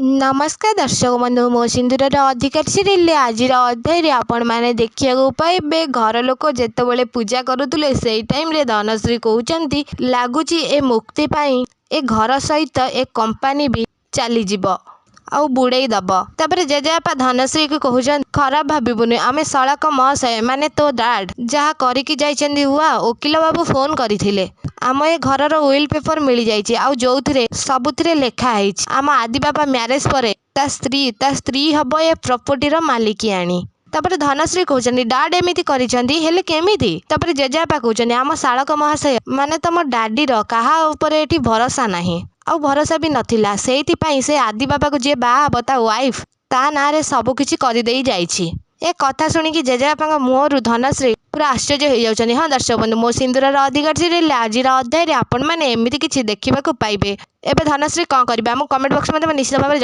नमस्कार दर्शक बंधु मो सिंदूर अधिकारी सीरियल आज अध्याय आपण मैंने देखा पाइबे घर लोक जितेबाला पूजा करुले से टाइम रे धनश्री कहते लगुच ए मुक्ति पाई ए घर सहित ए कंपानी भी चलीज आउ बुड़े दब तापर जेजेबापा धनश्री को कहते खराब भावुनि आम सड़क महाशय माने तो डैड जहाँ करिकी जाइछन्ती हुआ वकिल बाबू फोन करथिले आम ए घरर विल पेपर मिल जाइए आउ जो सबुथिरे लेखा है आम आदि बापा मैरेज पर ता स्त्री हम ए प्रॉपर्टी मालिकियाणी तापर धनश्री कहते डाड एमती कर केमिति तापर जेजेबापा कहते आम शालक महाशय माने तुम डाडीर कहा एठी भरोसा नाही आउ भरोसा भी नथिला सेइथिपाई से आदि बाबा को जे बाहा हब ता वाइफ ता नारे सबकिछि करदेई जाइछि। ए कथा शुणिकी जेजेबापा मुहर धनश्री पूरा आश्चर्य हो जाउछन्ती। हाँ दर्शक बंधु मो सिंदूर अधिकारी सीरियल आज अध्याय आपण मैंने एमती किछि देखिबाकू पाइबे। एबे धनश्री कौन करिबे आम कमेंट बॉक्स में निश्चित भाव में